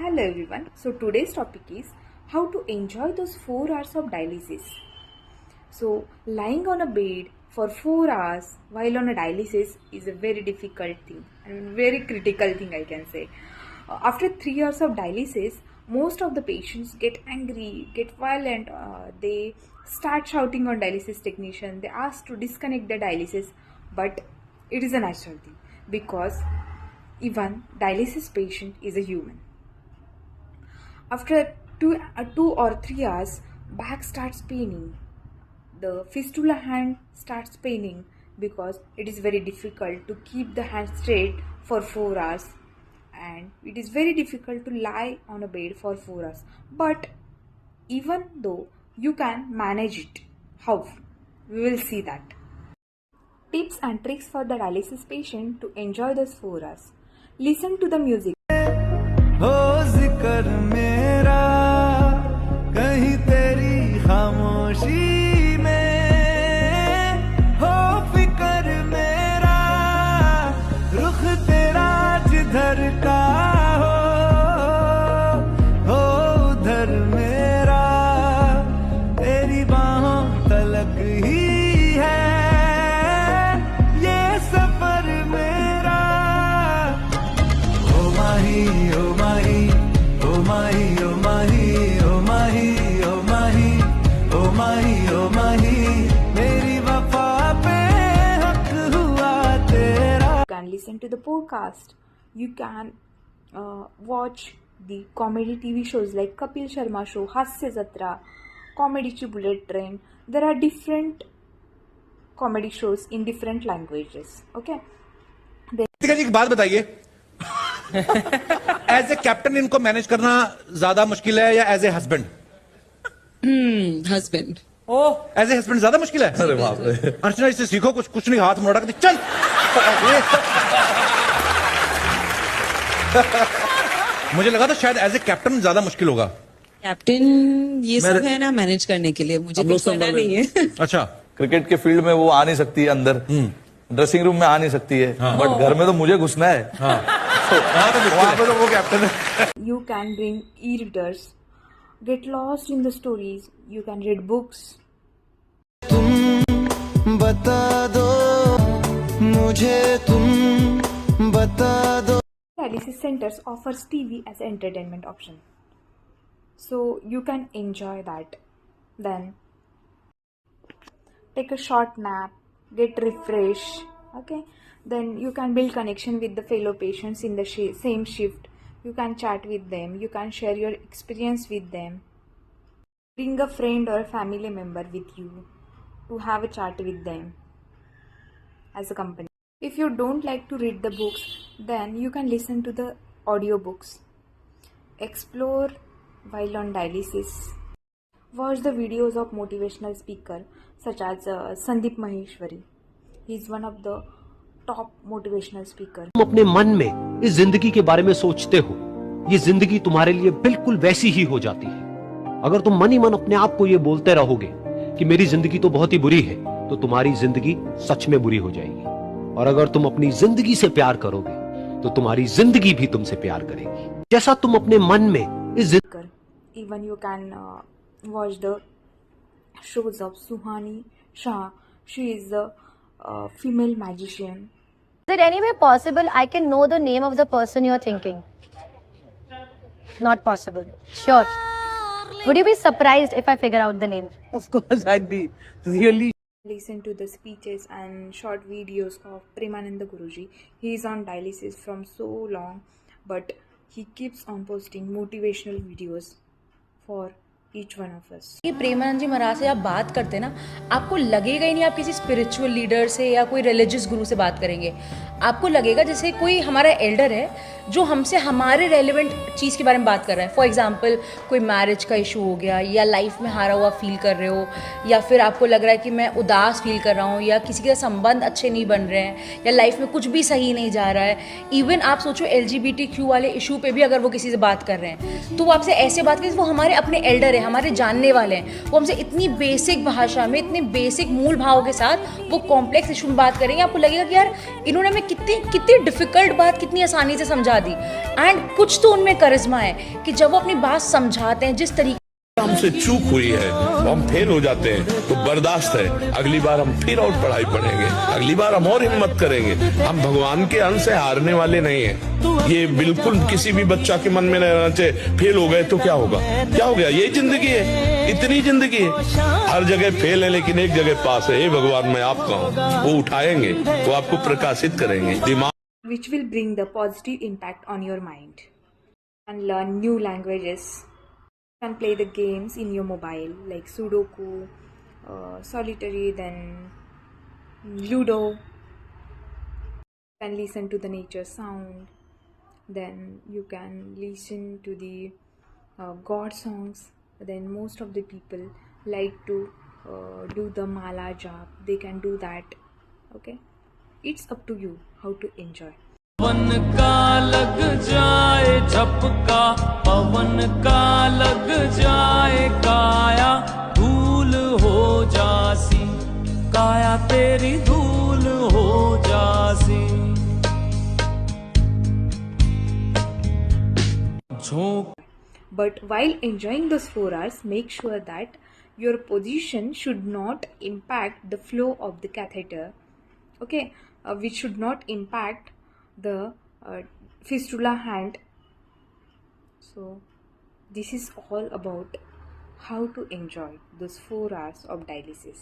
Hello everyone. So today's topic is how to enjoy those 4 hours of dialysis. So lying on a bed for 4 hours while on a dialysis is a very difficult thing and very critical thing, I can say. After 3 hours of dialysis, most of the patients get angry, get violent, they start shouting on dialysis technician, they ask to disconnect the dialysis, but it is a natural thing because even dialysis patient is a human. After 2 or 3 hours, back starts paining. The fistula hand starts paining because it is very difficult to keep the hand straight for 4 hours, and it is very difficult to lie on a bed for 4 hours. But even though you can manage it, how? We will see that. Tips and tricks for the dialysis patient to enjoy those 4 hours. Listen to the music. हो जिक्र मेरा कहीं तेरी खामोशी में, हो फिक्र मेरा रुख तेरा जिधर का हो उधर मेरा तेरी बाहों तलक ही है ये सफर मेरा। ओ माही ओ माही ओ माही ओ माही ओ माही ओ माही ओ माही ओ माही मेरी वफा पे हक हुआ तेरा। You can listen to the podcast. You can watch the comedy TV shows like Kapil Sharma Show, Hasya Jatra, Comedy Chi Bullet Train. There are different comedy shows in different languages. Okay. ठीक है जी, एक बात बताइए, as a captain इनको manage करना ज्यादा मुश्किल है या as a husband? Husband. As a husband ज्यादा मुश्किल है। अरे बाप रे, अर्चना इससे सीखो, कुछ नहीं, हाथ मोड़ा कर चल। मुझे लगा था शायद एज ए कैप्टन ज्यादा मुश्किल होगा। कैप्टन ये सब है ना मैनेज करने के लिए, मुझे कुछ करना नहीं है। अच्छा, क्रिकेट के फील्ड में वो आ नहीं सकती है अंदर, ड्रेसिंग रूम में आ नहीं सकती है, बट घर में तो मुझे घुसना है। वहाँ पे तो वो कैप्टन है। You can bring e-readers. Get lost in the stories. You can read books. तुम बता दो मुझे, तुम बता दो। Dialysis centers offers TV as an entertainment option, so you can enjoy that. Then take a short nap, get refreshed. Okay, then you can build connection with the fellow patients in the same shift. You can chat with them, you can share your experience with them. Bring a friend or a family member with you to have a chat with them as a company. If you don't like to read the books, then you can listen to the audiobooks. Explore while on dialysis. Watch the videos of motivational speakers such as Sandeep Maheshwari. He is one of the top motivational speakers. तुम अपने मन में इस जिंदगी के बारे में सोचते हो, ये जिंदगी तुम्हारे लिए बिल्कुल वैसी ही हो जाती है। अगर तुम मन ही मन अपने आप को ये बोलते रहोगे कि मेरी जिंदगी तो बहुत ही बुरी है, तो तुम्हारी जिंदगी सच में बुरी हो जाएगी। और अगर तुम अपनी जिंदगी से प्यार करोगे तो तुम्हारी जिंदगी भी तुमसे प्यार करेगी। जैसा तुम अपने मन में इस Even you can watch the shows of Suhani Shah. She is a female magician. Is it any way possible I can know the name of the person you're thinking? Not possible. Sure. Would you be surprised if I figure out the name? Of course, I'd be really. Listen to the speeches and short videos of Premananda Guruji. He is on dialysis from so long, but he keeps on posting motivational videos for each one of us. कि प्रेमानंद जी महाराज से आप बात करते ना, आपको लगेगा ही नहीं आप किसी स्पिरिचुअल लीडर से या कोई रिलीजियस गुरु से बात करेंगे। आपको लगेगा जैसे कोई हमारा एल्डर है जो हमसे हमारे रेलिवेंट चीज़ के बारे में बात कर रहा है। फॉर एग्जांपल कोई मैरिज का इशू हो गया, या लाइफ में हारा हुआ फील कर रहे हो, या फिर आपको लग रहा है कि मैं उदास फील कर रहा हूँ, या किसी के संबंध अच्छे नहीं बन रहे हैं, या लाइफ में कुछ भी सही नहीं जा रहा है। इवन आप सोचो LGBTQ वाले इशू पे भी अगर वो किसी से बात कर रहे हैं तो वो आपसे ऐसे बात करें, वो हमारे अपने एल्डर है, हैं, हमारे जानने वाले हैं, वो हमसे इतनी बेसिक भाषा में, इतने बेसिक मूल भावों के साथ वो कॉम्प्लेक्स इशू में बात करेंगे, आपको लगेगा कि यार इन्होंने हमें कितनी डिफिकल्ट बात कितनी आसानी से समझा दी। एंड कुछ तो उनमें करिश्मा है कि जब वो अपनी बात समझाते हैं, जिस तरीके हमसे चूक हुई है, हम फेल हो जाते हैं तो बर्दाश्त है, अगली बार हम फिर और पढ़ाई पढ़ेंगे, अगली बार हम और हिम्मत करेंगे। हम भगवान के अंश से हारने वाले नहीं हैं। ये बिल्कुल किसी भी बच्चा के मन में रहना चाहिए, फेल हो गए तो क्या होगा, क्या हो गया, यही जिंदगी है, इतनी जिंदगी है। हर जगह फेल है लेकिन एक जगह पास है। हे भगवान मैं आपका हूँ, वो उठाएंगे, वो आपको प्रकाशित करेंगे। दिमाग which will bring the positive impact on your mind. And learn new languages. You can play the games in your mobile like Sudoku, Solitary, then Ludo. You can listen to the nature sound. Then you can listen to the God songs. Then most of the people like to do the mala jap. They can do that. Okay, it's up to you how to enjoy. पवन का लग जाए झपका, पवन का लग जाए काया, धूल हो जासी, काया तेरी धूल हो जासी। झोंक But while enjoying those 4 hours, make sure that your position should not impact the flow of the catheter. Okay, which should not impact the fistula hand. So this is all about how to enjoy those 4 hours of dialysis.